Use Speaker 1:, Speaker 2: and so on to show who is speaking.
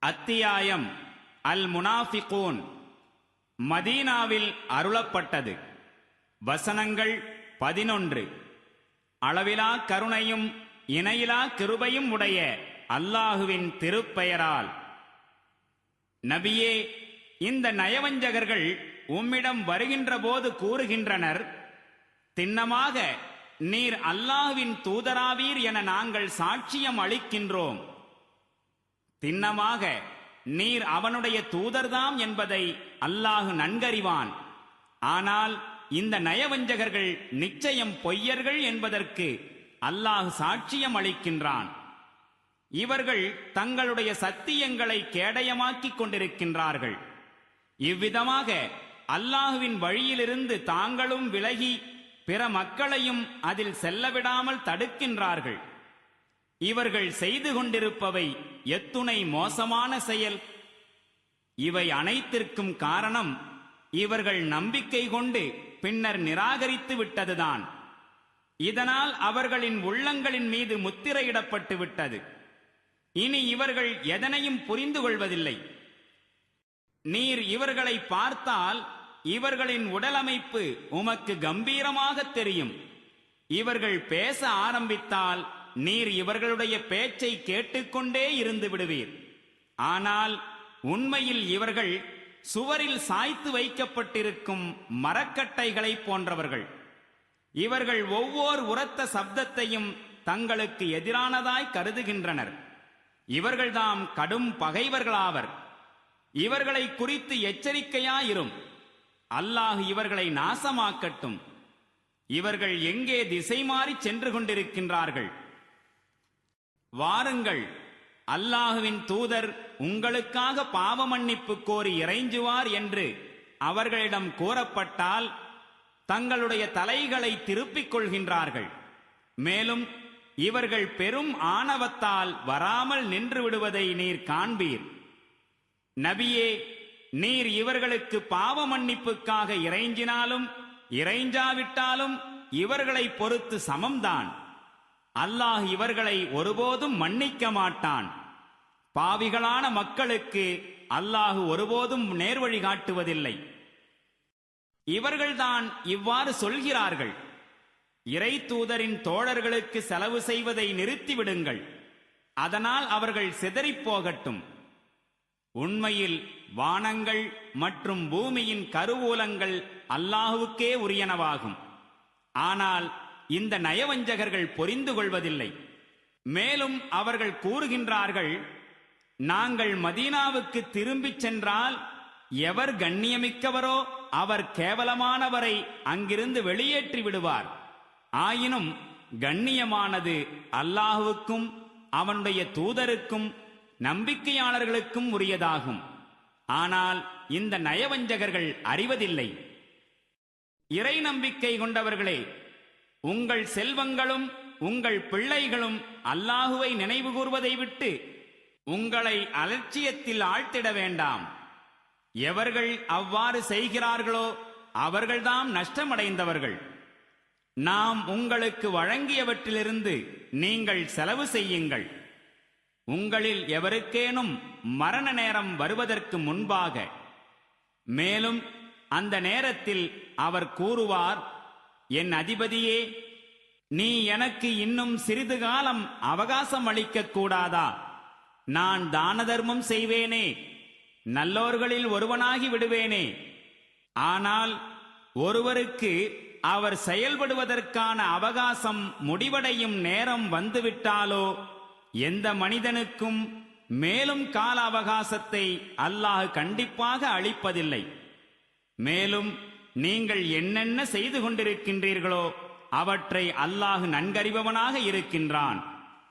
Speaker 1: அத்தியாயம் அல் முனாஃபிகூன். மதீனாவில் அருளப்பட்டது. வசனங்கள் 11. அளவிலா கருணையும் இணையிலா கிருபையும் உடைய அல்லாஹுவின் திருப்பெயரால். நபியே, இந்த நயவஞ்சகர்கள் உம்மிடம் வருகின்ற போது கூறுகின்றனர், திண்ணமாக நீர் அல்லாஹுவின் தூதராவீர் என நாங்கள் சாட்சியம் அளிக்கின்றோம். திண்ணமாக நீர் அவனுடைய தூதர்தாம் என்பதை அல்லாஹு நன்கறிவான். ஆனால் இந்த நயவஞ்சகர்கள் நிச்சயம் பொய்யர்கள் என்பதற்கு அல்லாஹு சாட்சியம் அளிக்கின்றான். இவர்கள் தங்களுடைய சத்தியங்களை கேடயமாக்கிக் கொண்டிருக்கின்றார்கள். இவ்விதமாக அல்லாஹுவின் வழியிலிருந்து தாங்களும் விலகி பிற மக்களையும் அதில் செல்லவிடாமல் தடுக்கின்றார்கள். இவர்கள் செய்து கொண்டிருப்பவை எத்துணை மோசமான செயல்! இவை அனைத்திற்கும் காரணம் இவர்கள் நம்பிக்கை கொண்டு பின்னர் நிராகரித்து விட்டதுதான். இதனால் அவர்களின் உள்ளங்களின் மீது முத்திரையிடப்பட்டு விட்டது. இனி இவர்கள் எதனையும் புரிந்து கொள்வதில்லை. நீர் இவர்களை பார்த்தால் இவர்களின் உடலமைப்பு உமக்கு கம்பீரமாக தெரியும். இவர்கள் பேச ஆரம்பித்தால் நீர் இவர்களுடைய பேச்சை கேட்டுக்கொண்டே இருந்து விடுவீர். ஆனால் உண்மையில் இவர்கள் சுவரில் சாய்த்து வைக்கப்பட்டிருக்கும் மரக்கட்டைகளைப் போன்றவர்கள். இவர்கள் ஒவ்வொரு உரத்த சப்தத்தையும் தங்களுக்கு எதிரானதாய் கருதுகின்றனர். இவர்கள்தாம் கடும் பகைவர்களாவர். இவர்களை குறித்து எச்சரிக்கையாயிரும். அல்லாஹ் இவர்களை நாசமாக்கட்டும். இவர்கள் எங்கே திசை மாறி சென்று கொண்டிருக்கின்றார்கள்? வாருங்கள், அல்லாஹுவின் தூதர் உங்களுக்காக பாவ மன்னிப்பு கோரி இறைஞ்சுவார் என்று அவர்களிடம் கூறப்பட்டால் தங்களுடைய தலைகளை திருப்பிக் கொள்கின்றார்கள். மேலும் இவர்கள் பெரும் ஆணவத்தால் வராமல் நின்று விடுவதை நீர் காண்பீர். நபியே, நீர் இவர்களுக்கு பாவ மன்னிப்புக்காக இறைஞ்சினாலும் இறைஞ்சாவிட்டாலும் இவர்களை பொறுத்து சமம்தான். அல்லாஹ் இவர்களை ஒருபோதும் மன்னிக்க மாட்டான். பாவிகளான மக்களுக்கு அல்லாஹ் ஒருபோதும் நேர்வழி காட்டுவதில்லை. இவர்கள்தான் இவ்வாறு சொல்கிறார்கள், இறை தூதரின் தோழர்களுக்கு செலவு செய்வதை நிறுத்திவிடுங்கள், அதனால் அவர்கள் சிதறிப் போகட்டும். உண்மையில் வானங்கள் மற்றும் பூமியின் கருவூலங்கள் அல்லாஹுவுக்கே உரியனவாகும். ஆனால் இந்த நயவஞ்சகர்கள் புரிந்து கொள்வதில்லை. மேலும் அவர்கள் கூறுகின்றார்கள், நாங்கள் மதீனாவுக்கு திரும்பிச் சென்றால் எவர் கண்ணியமிக்கவரோ அவர் கேவலமானவரை அங்கிருந்து வெளியேற்றி விடுவார். ஆயினும் கண்ணியமானது அல்லாஹுவுக்கும் அவனுடைய தூதருக்கும் நம்பிக்கையாளர்களுக்கும் உரியதாகும். ஆனால் இந்த நயவஞ்சகர்கள் அறிவதில்லை. இறை நம்பிக்கை கொண்டவர்களே, உங்கள் செல்வங்களும் உங்கள் பிள்ளைகளும் அல்லாஹுவை நினைவு கூர்வதை விட்டு உங்களை அலட்சியத்தில் ஆழ்த்திட வேண்டாம். எவர்கள் அவ்வாறு செய்கிறார்களோ அவர்கள்தாம் நஷ்டமடைந்தவர்கள். நாம் உங்களுக்கு வழங்கியவற்றிலிருந்து நீங்கள் செலவு செய்யுங்கள். உங்களில் எவருக்கேனும் மரண நேரம் வருவதற்கு முன்பாக. மேலும் அந்த நேரத்தில் அவர் கூறுவார், என் அதிபதியே, நீ எனக்கு இன்னும் சிறிது காலம் அவகாசம் அளிக்க கூடாதா? நான் தான தர்மம் செய்வேனே, நல்லோர்களில் ஒருவனாகி விடுவேனே. ஆனால் ஒருவருக்கு அவர் செயல்படுவதற்கான அவகாசம் முடிவடையும் நேரம் வந்துவிட்டாலோ எந்த மனிதனுக்கும் மேலும் கால அவகாசத்தை அல்லாஹ் கண்டிப்பாக அளிப்பதில்லை. மேலும் நீங்கள் என்னென்ன செய்து கொண்டிருக்கின்றீர்களோ அவற்றை அல்லாஹ் நன்கறிபவனாக இருக்கின்றான்.